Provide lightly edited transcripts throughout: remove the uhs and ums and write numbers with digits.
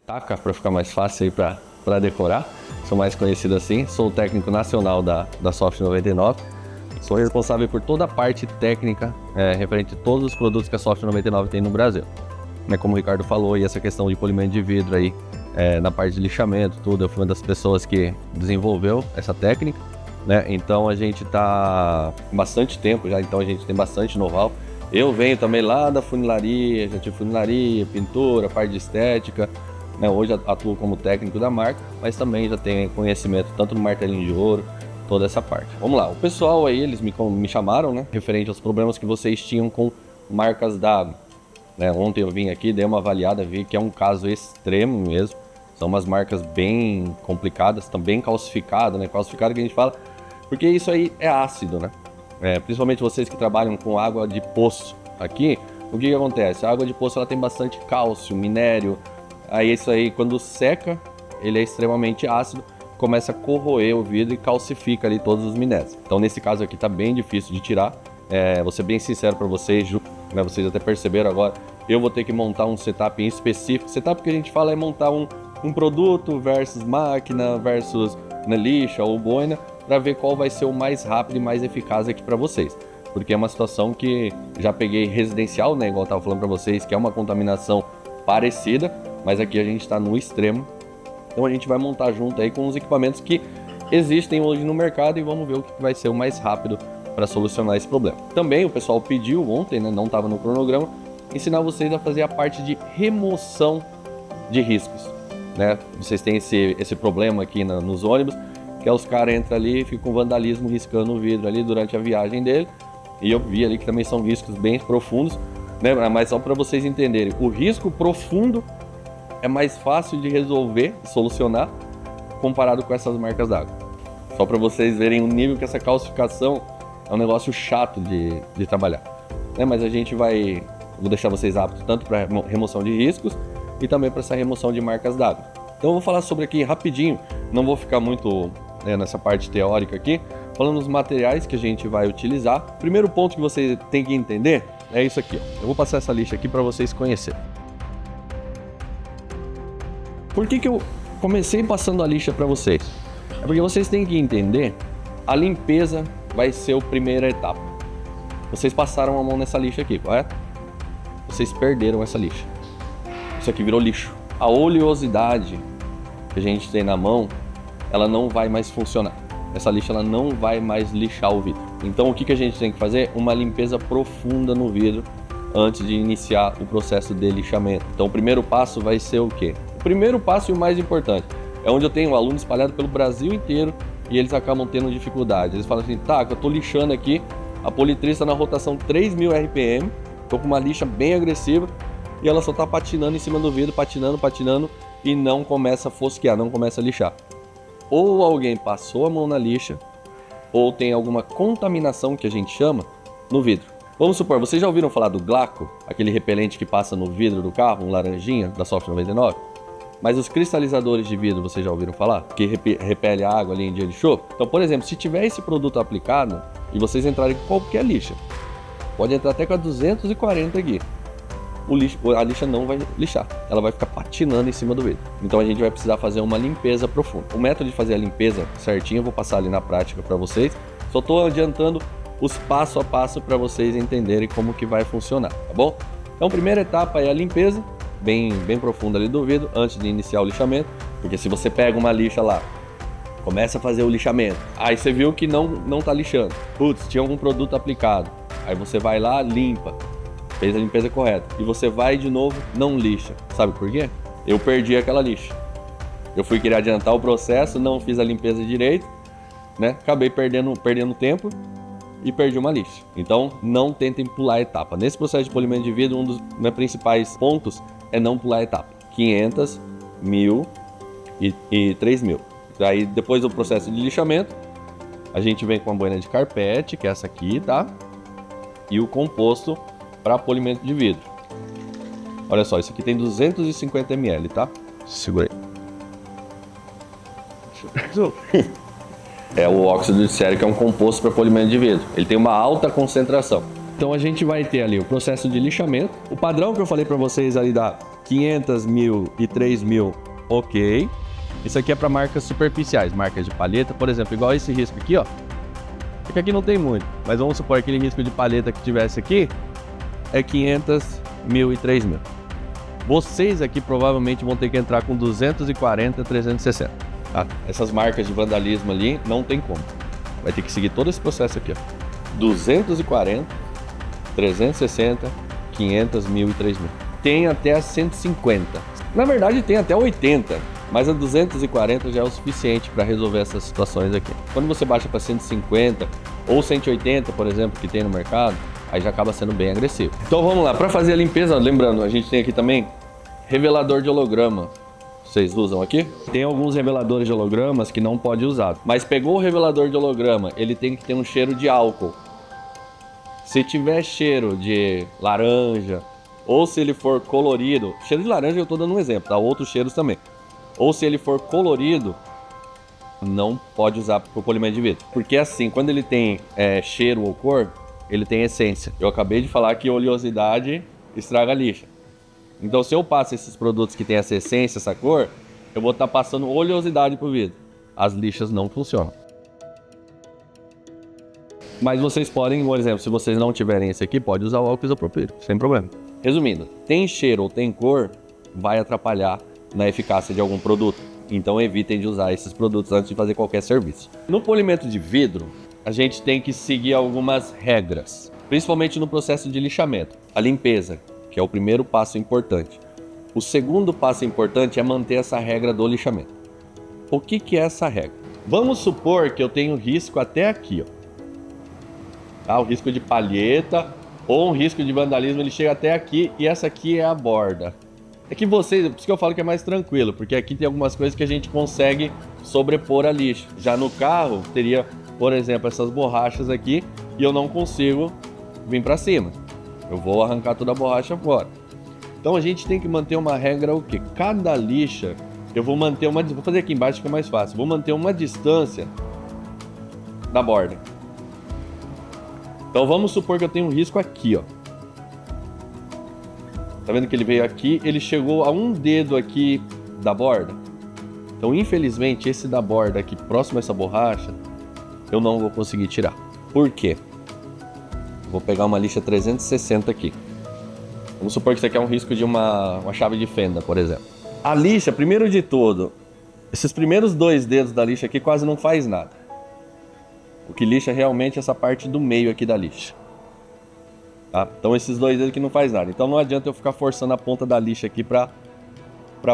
Taca, para ficar mais fácil aí para decorar. Sou mais conhecido assim. Sou o técnico nacional da Soft 99. Sou responsável por toda a parte técnica referente a todos os produtos que a Soft 99 tem no Brasil. Como o Ricardo falou, e essa questão de polimento de vidro aí, na parte de lixamento, tudo, eu fui uma das pessoas que desenvolveu essa técnica, né? Então a gente está com bastante tempo já, então a gente tem bastante know-how. Eu venho também lá da funilaria, já tive funilaria, pintura, parte de estética, né? Hoje atuo como técnico da marca, mas também já tenho conhecimento tanto no martelinho de ouro, toda essa parte. Vamos lá, o pessoal aí, eles me chamaram, né? Referente aos problemas que vocês tinham com marcas d'água. Ontem eu vim aqui, dei uma avaliada, vi que é um caso extremo mesmo. São umas marcas bem complicadas, também calcificadas, né? Calcificado que a gente fala, porque isso aí é ácido, né? Principalmente vocês que trabalham com água de poço. Aqui, o que acontece? A água de poço ela tem bastante cálcio, minério. Aí isso aí, quando seca, ele é extremamente ácido, começa a corroer o vidro e calcifica ali todos os minérios. Então nesse caso aqui tá bem difícil de tirar. Vou ser bem sincero para vocês, né? Vocês até perceberam agora, eu vou ter que montar um setup em específico. Setup que a gente fala é montar um produto versus máquina versus lixa ou boina, para ver qual vai ser o mais rápido e mais eficaz aqui para vocês. Porque é uma situação que já peguei residencial, né? Igual eu tava falando para vocês, que é uma contaminação parecida, mas aqui a gente está no extremo. Então a gente vai montar junto aí com os equipamentos que existem hoje no mercado e vamos ver o que vai ser o mais rápido para solucionar esse problema. Também o pessoal pediu ontem, né, não estava no cronograma, ensinar vocês a fazer a parte de remoção de riscos, né? Vocês têm esse problema aqui nos ônibus, que é os caras entram ali e ficam com vandalismo riscando o vidro ali durante a viagem dele, e eu vi ali que também são riscos bem profundos, né? Mas só para vocês entenderem, o risco profundo é mais fácil de resolver, de solucionar, comparado com essas marcas d'água. Só para vocês verem o nível que essa calcificação é um negócio chato de trabalhar. Mas a gente vou deixar vocês aptos tanto para remoção de riscos e também para essa remoção de marcas d'água. Então eu vou falar sobre aqui rapidinho, não vou ficar muito nessa parte teórica aqui, falando dos materiais que a gente vai utilizar. Primeiro ponto que você tem que entender é isso aqui, ó. Eu vou passar essa lixa aqui para vocês conhecerem. Por que eu comecei passando a lixa para vocês? É porque vocês têm que entender, a limpeza vai ser a primeira etapa. Vocês passaram a mão nessa lixa aqui, correto? Vocês perderam essa lixa. Isso aqui virou lixo. A oleosidade que a gente tem na mão, ela não vai mais funcionar. Essa lixa ela não vai mais lixar o vidro. Então o que a gente tem que fazer? Uma limpeza profunda no vidro antes de iniciar o processo de lixamento. Então o primeiro passo vai ser o quê? O primeiro passo e o mais importante é onde eu tenho um aluno espalhado pelo Brasil inteiro e eles acabam tendo dificuldade. Eles falam assim, tá, eu tô lixando aqui, a politriz está na rotação 3.000 RPM, tô com uma lixa bem agressiva e ela só tá patinando em cima do vidro, patinando e não começa a fosquear, não começa a lixar. Ou alguém passou a mão na lixa, ou tem alguma contaminação que a gente chama no vidro. Vamos supor, vocês já ouviram falar do Glaco, aquele repelente que passa no vidro do carro, um laranjinha da Soft 99? Mas os cristalizadores de vidro, vocês já ouviram falar? Que repele a água ali em dia de chuva? Então, por exemplo, se tiver esse produto aplicado e vocês entrarem com qualquer lixa, pode entrar até com a 240 aqui, a lixa não vai lixar, ela vai ficar patinando em cima do vidro. Então a gente vai precisar fazer uma limpeza profunda. O método de fazer a limpeza certinho eu vou passar ali na prática para vocês. Só estou adiantando os passo a passo para vocês entenderem como que vai funcionar, tá bom? Então, primeira etapa é a limpeza bem profunda ali do vidro antes de iniciar o lixamento, porque se você pega uma lixa lá, começa a fazer o lixamento, aí você viu que não tá lixando, putz, tinha algum produto aplicado, aí você vai lá, limpa, fez a limpeza correta, e você vai de novo, não lixa. Sabe por quê? Eu perdi aquela lixa. Eu fui querer adiantar o processo, não fiz a limpeza direito, né? Acabei perdendo tempo e perdi uma lixa. Então, não tentem pular a etapa. Nesse processo de polimento de vidro, um dos meus principais pontos é não pular a etapa. 500, 1000 e 3000. Aí, depois do processo de lixamento, a gente vem com a boina de carpete, que é essa aqui, tá? E o composto para polimento de vidro. Olha só, isso aqui tem 250 ml, tá? Segura aí. É o óxido de sério, que é um composto para polimento de vidro. Ele tem uma alta concentração. Então a gente vai ter ali o processo de lixamento. O padrão que eu falei para vocês ali da 500, 1000 e 3000, ok. Isso aqui é para marcas superficiais, marcas de palheta, por exemplo, igual esse risco aqui, ó. Porque aqui não tem muito, mas vamos supor aquele risco de palheta que tivesse aqui é 500, 1000 e 3000. Vocês aqui provavelmente vão ter que entrar com 240, 360. Tá? Essas marcas de vandalismo ali não tem como. Vai ter que seguir todo esse processo aqui, ó. 240, 360, 500, 1000 e 3000. Tem até a 150. Na verdade tem até 80, mas a 240 já é o suficiente para resolver essas situações aqui. Quando você baixa para 150 ou 180, por exemplo, que tem no mercado, aí já acaba sendo bem agressivo. Então vamos lá, para fazer a limpeza, lembrando, a gente tem aqui também revelador de holograma. Vocês usam aqui? Tem alguns reveladores de hologramas que não pode usar, mas pegou o revelador de holograma, ele tem que ter um cheiro de álcool. Se tiver cheiro de laranja, ou se ele for colorido, cheiro de laranja eu estou dando um exemplo, tá? Outros cheiros também. Ou se ele for colorido, não pode usar para o polimento de vidro. Porque assim, quando ele tem cheiro ou cor, ele tem essência. Eu acabei de falar que oleosidade estraga a lixa. Então se eu passo esses produtos que tem essa essência, essa cor, eu vou estar passando oleosidade para o vidro. As lixas não funcionam. Mas vocês podem, por exemplo, se vocês não tiverem esse aqui, pode usar o álcool isopropílico, sem problema. Resumindo, tem cheiro ou tem cor, vai atrapalhar na eficácia de algum produto. Então evitem de usar esses produtos antes de fazer qualquer serviço. No polimento de vidro, a gente tem que seguir algumas regras, principalmente no processo de lixamento. A limpeza, que é o primeiro passo importante. O segundo passo importante é manter essa regra do lixamento. O que é essa regra? Vamos supor que eu tenho risco até aqui, ó. Tá? O risco de palheta ou um risco de vandalismo, ele chega até aqui e essa aqui é a borda. É que vocês, por isso que eu falo que é mais tranquilo, porque aqui tem algumas coisas que a gente consegue sobrepor a lixa. Já no carro, teria, por exemplo, essas borrachas aqui e eu não consigo vir para cima. Eu vou arrancar toda a borracha fora. Então a gente tem que manter uma regra o quê? Cada lixa, eu vou manter uma... Vou fazer aqui embaixo que é mais fácil. Vou manter uma distância da borda. Então vamos supor que eu tenho um risco aqui, ó. Tá vendo que ele veio aqui? Ele chegou a um dedo aqui da borda. Então, infelizmente, esse da borda aqui, próximo a essa borracha, eu não vou conseguir tirar. Por quê? Vou pegar uma lixa 360 aqui. Vamos supor que isso aqui é um risco de uma chave de fenda, por exemplo. A lixa, primeiro de tudo, esses primeiros 2 dedos da lixa aqui quase não faz nada. O que lixa realmente é essa parte do meio aqui da lixa. Tá? Então esses 2 dedos aqui não faz nada. Então não adianta eu ficar forçando a ponta da lixa aqui para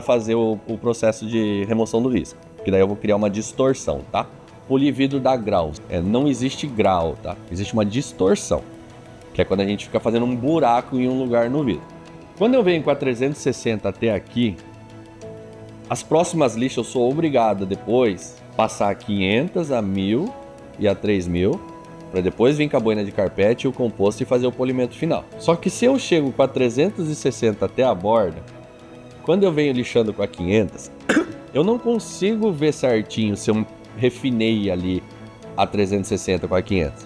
fazer o processo de remoção do risco. Porque daí eu vou criar uma distorção, tá? Polividro dá graus. Não existe grau, tá? Existe uma distorção. Que é quando a gente fica fazendo um buraco em um lugar no vidro. Quando eu venho com a 360 até aqui, as próximas lixas eu sou obrigado a depois passar a 500, a 1000 e a 3000, para depois vir com a boina de carpete e o composto e fazer o polimento final. Só que se eu chego com a 360 até a borda, quando eu venho lixando com a 500, eu não consigo ver certinho se eu refinei ali a 360 com a 500.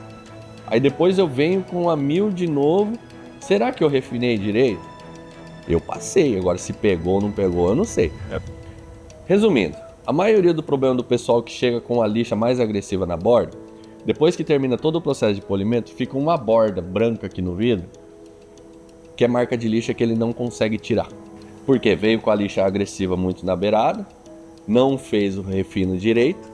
Aí depois eu venho com a 1000 de novo. Será que eu refinei direito? Eu passei, agora se pegou ou não pegou, eu não sei. Resumindo, a maioria do problema do pessoal que chega com a lixa mais agressiva na borda, depois que termina todo o processo de polimento, fica uma borda branca aqui no vidro, que é marca de lixa que ele não consegue tirar. Porque veio com a lixa agressiva muito na beirada, não fez o refino direito,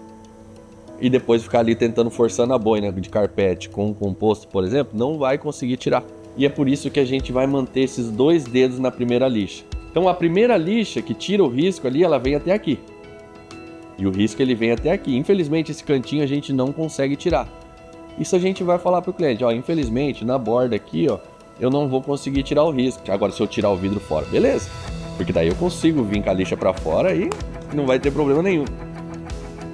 e depois ficar ali tentando forçando a boina de carpete com o composto, por exemplo, não vai conseguir tirar. E é por isso que a gente vai manter esses 2 dedos na primeira lixa. Então a primeira lixa que tira o risco ali, ela vem até aqui. E o risco ele vem até aqui. Infelizmente esse cantinho a gente não consegue tirar. Isso a gente vai falar para o cliente, ó, infelizmente na borda aqui, ó, eu não vou conseguir tirar o risco. Agora se eu tirar o vidro fora, beleza. Porque daí eu consigo vir com a lixa para fora e não vai ter problema nenhum.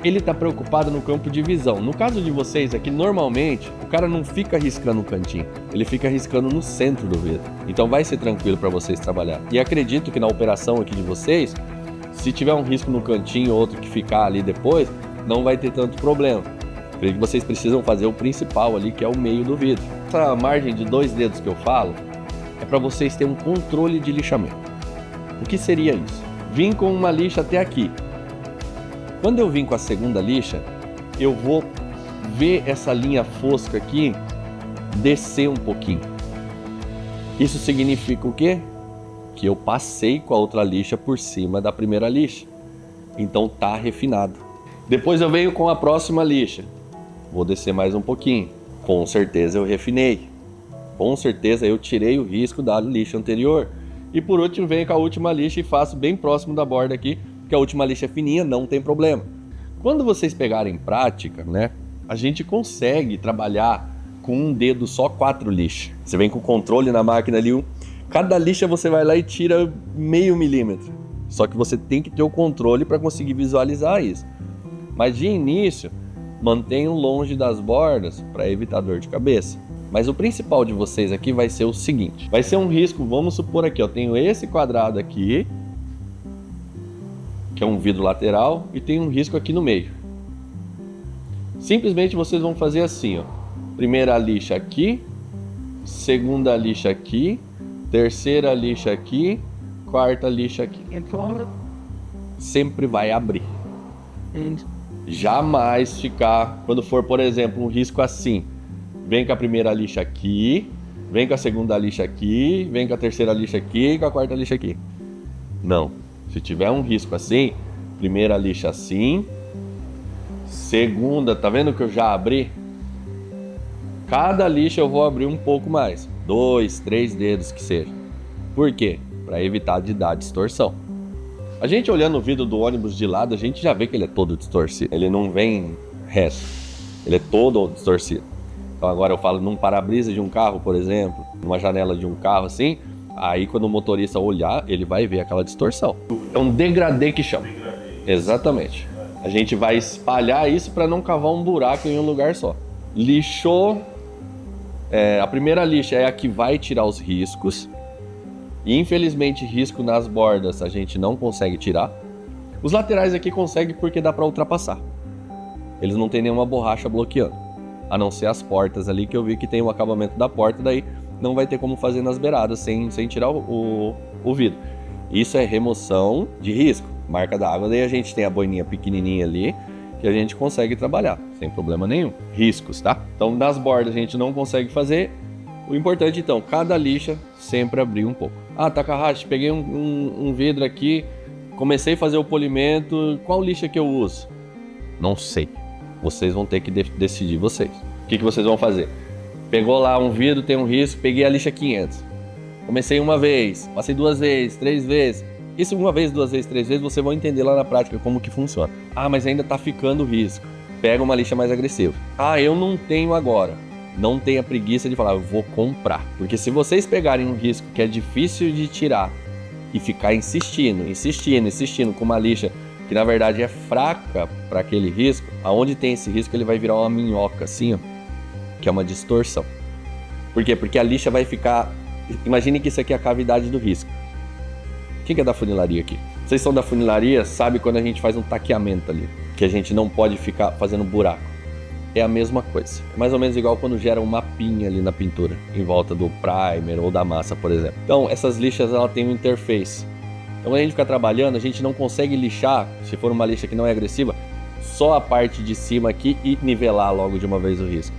Ele está preocupado no campo de visão. No caso de vocês aqui, normalmente, o cara não fica riscando o cantinho. Ele fica riscando no centro do vidro. Então vai ser tranquilo para vocês trabalhar. E acredito que na operação aqui de vocês, se tiver um risco no cantinho, outro que ficar ali depois, não vai ter tanto problema. Porque vocês precisam fazer o principal ali, que é o meio do vidro. Essa margem de 2 dedos que eu falo, é para vocês terem um controle de lixamento. O que seria isso? Vim com uma lixa até aqui. Quando eu vim com a segunda lixa, eu vou ver essa linha fosca aqui descer um pouquinho. Isso significa o quê? Que eu passei com a outra lixa por cima da primeira lixa. Então tá refinado. Depois eu venho com a próxima lixa. Vou descer mais um pouquinho. Com certeza eu refinei. Com certeza eu tirei o risco da lixa anterior. E por último venho com a última lixa e faço bem próximo da borda aqui, porque a última lixa é fininha, não tem problema. Quando vocês pegarem prática, né, a gente consegue trabalhar com um dedo só 4 lixas. Você vem com o controle na máquina ali, cada lixa você vai lá e tira meio milímetro. Só que você tem que ter o controle para conseguir visualizar isso. Mas de início, mantenham longe das bordas para evitar dor de cabeça. Mas o principal de vocês aqui vai ser o seguinte. Vai ser um risco, vamos supor aqui, eu tenho esse quadrado aqui, que é um vidro lateral, e tem um risco aqui no meio. Simplesmente vocês vão fazer assim, ó. Primeira lixa aqui, segunda lixa aqui, terceira lixa aqui, quarta lixa aqui. Sempre vai abrir. Jamais ficar, quando for, por exemplo, um risco assim, vem com a primeira lixa aqui, vem com a segunda lixa aqui, vem com a terceira lixa aqui e com a quarta lixa aqui. Não. Se tiver um risco assim, primeira lixa assim, segunda, tá vendo que eu já abri? Cada lixa eu vou abrir um pouco mais, 2, 3 dedos que seja. Por quê? Para evitar de dar distorção. A gente olhando o vidro do ônibus de lado, a gente já vê que ele é todo distorcido. Ele não vem reto, ele é todo distorcido. Então agora eu falo num para-brisa de um carro, por exemplo, numa janela de um carro assim, aí quando o motorista olhar, ele vai ver aquela distorção. É um degradê que chama. Exatamente. A gente vai espalhar isso para não cavar um buraco em um lugar só. Lixou, a primeira lixa é a que vai tirar os riscos. E infelizmente risco nas bordas a gente não consegue tirar. Os laterais aqui consegue porque dá para ultrapassar. Eles não tem nenhuma borracha bloqueando. A não ser as portas ali que eu vi que tem o acabamento da porta, daí não vai ter como fazer nas beiradas sem tirar o vidro. Isso é remoção de risco, marca d'água, daí a gente tem a boininha pequenininha ali que a gente consegue trabalhar, sem problema nenhum. Riscos, tá? Então nas bordas a gente não consegue fazer. O importante então, cada lixa sempre abrir um pouco. Ah, Takahashi, peguei um vidro aqui, comecei a fazer o polimento, qual lixa que eu uso? Não sei. Vocês vão ter que decidir vocês. O que vocês vão fazer? Pegou lá um vidro, tem um risco, peguei a lixa 500. Comecei uma vez, passei 2 vezes, 3 vezes. Isso uma vez, 2 vezes, 3 vezes, você vai entender lá na prática como que funciona. Ah, mas ainda tá ficando risco. Pega uma lixa mais agressiva. Ah, eu não tenho agora. Não tenha preguiça de falar, eu vou comprar. Porque se vocês pegarem um risco que é difícil de tirar e ficar insistindo com uma lixa que na verdade é fraca para aquele risco, aonde tem esse risco ele vai virar uma minhoca assim, ó, que é uma distorção. Por quê? Porque a lixa vai ficar... Imagine que isso aqui é a cavidade do risco. Quem que é da funilaria aqui? Vocês são da funilaria, sabe quando a gente faz um taqueamento ali, que a gente não pode ficar fazendo buraco. É a mesma coisa. É mais ou menos igual quando gera um mapinha ali na pintura, em volta do primer ou da massa, por exemplo. Então, essas lixas, ela tem um interface. Então, quando a gente fica trabalhando, a gente não consegue lixar, se for uma lixa que não é agressiva, só a parte de cima aqui e nivelar logo de uma vez o risco.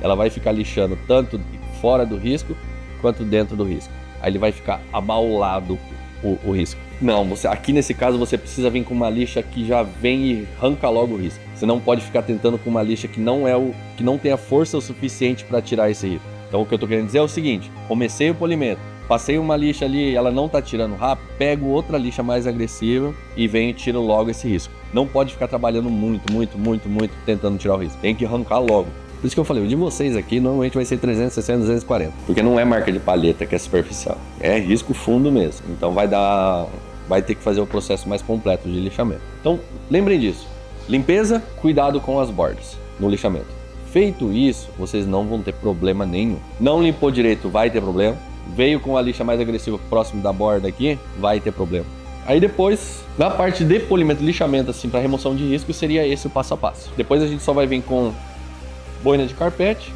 Ela vai ficar lixando tanto fora do risco, quanto dentro do risco. Aí ele vai ficar abaulado o risco. Não, aqui nesse caso você precisa vir com uma lixa que já vem e arranca logo o risco. Você não pode ficar tentando com uma lixa que não tenha força o suficiente para tirar esse risco. Então o que eu tô querendo dizer é o seguinte: comecei o polimento, passei uma lixa ali e ela não tá tirando rápido, pego outra lixa mais agressiva e venho e tiro logo esse risco. Não pode ficar trabalhando muito tentando tirar o risco. Tem que arrancar logo. Por isso que eu falei, o de vocês aqui normalmente vai ser 360, 240. Porque não é marca de palheta que é superficial. É risco fundo mesmo. Então vai ter que fazer o processo mais completo de lixamento. Então lembrem disso. Limpeza, cuidado com as bordas no lixamento. Feito isso, vocês não vão ter problema nenhum. Não limpou direito, vai ter problema. Veio com a lixa mais agressiva próximo da borda aqui, vai ter problema. Aí depois, na parte de polimento, lixamento, assim, para remoção de risco, seria esse o passo a passo. Depois a gente só vai vir com boina de carpete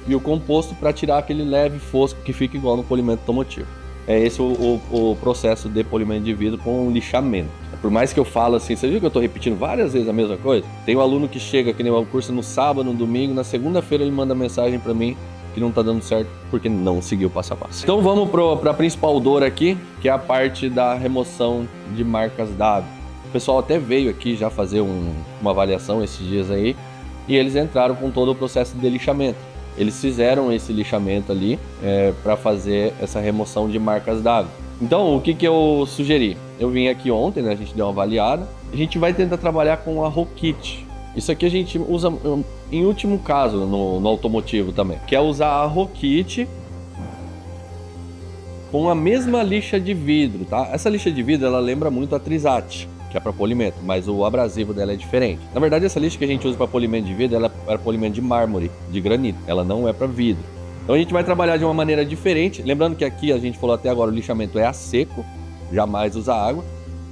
e o composto para tirar aquele leve fosco que fica igual no polimento automotivo. é esse o processo de polimento de vidro com lixamento. Por mais que eu falo assim, você viu que eu estou repetindo várias vezes a mesma coisa? Tem um aluno que chega aqui no curso no sábado, no domingo, na segunda-feira ele manda mensagem para mim que não está dando certo porque não seguiu o passo a passo. Então vamos para a principal dor aqui, que é a parte da remoção de marcas d'água. O pessoal até veio aqui já fazer uma avaliação esses dias aí e eles entraram com todo o processo de lixamento. Eles fizeram esse lixamento ali para fazer essa remoção de marcas d'água. Então, o que eu sugeri? Eu vim aqui ontem, né? A gente deu uma avaliada. A gente vai tentar trabalhar com a Rokit. Isso aqui a gente usa em último caso no automotivo também, que é usar a Rokit com a mesma lixa de vidro, tá? Essa lixa de vidro, ela lembra muito a Trisat, que é para polimento, mas o abrasivo dela é diferente. Na verdade, essa lixa que a gente usa para polimento de vidro, ela é polimento de mármore, de granito. Ela não é para vidro. Então a gente vai trabalhar de uma maneira diferente. Lembrando que aqui a gente falou até agora, o lixamento é a seco, jamais usa água.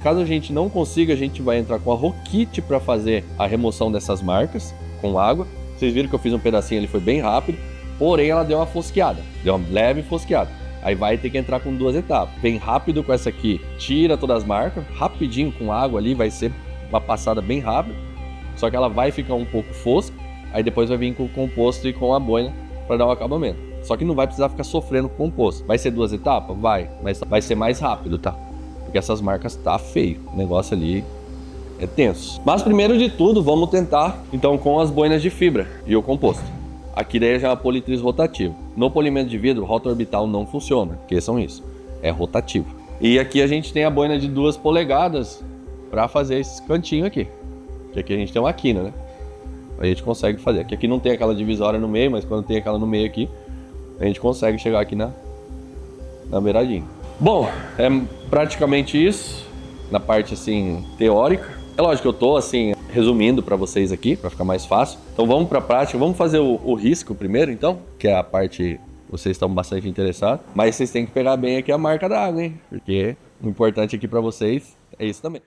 Caso a gente não consiga, a gente vai entrar com a Rokit para fazer a remoção dessas marcas com água. Vocês viram que eu fiz um pedacinho ali, foi bem rápido, porém ela deu uma fosqueada, deu uma leve fosqueada. Aí vai ter que entrar com 2 etapas. Bem rápido com essa aqui, tira todas as marcas, rapidinho com água ali, vai ser uma passada bem rápida. Só que ela vai ficar um pouco fosca, aí depois vai vir com o composto e com a boina para dar um acabamento. Só que não vai precisar ficar sofrendo com o composto. Vai ser 2 etapas? Vai, mas vai ser mais rápido, tá? Porque essas marcas tá feio, o negócio ali é tenso. Mas primeiro de tudo, vamos tentar então com as boinas de fibra e o composto. Aqui daí já é uma politriz rotativa. No polimento de vidro, rota orbital não funciona, esqueçam isso, é rotativo. E aqui a gente tem a boina de 2 polegadas para fazer esse cantinho aqui. Que aqui a gente tem uma quina, né? A gente consegue fazer. Aqui não tem aquela divisória no meio, mas quando tem aquela no meio aqui, a gente consegue chegar aqui na beiradinha. Bom, é praticamente isso na parte assim teórica. É lógico que eu tô assim resumindo para vocês aqui, para ficar mais fácil. Então vamos para a prática, vamos fazer o risco primeiro então, que é a parte que vocês estão bastante interessados. Mas vocês têm que pegar bem aqui a marca da água, hein? Porque o importante aqui para vocês é isso também.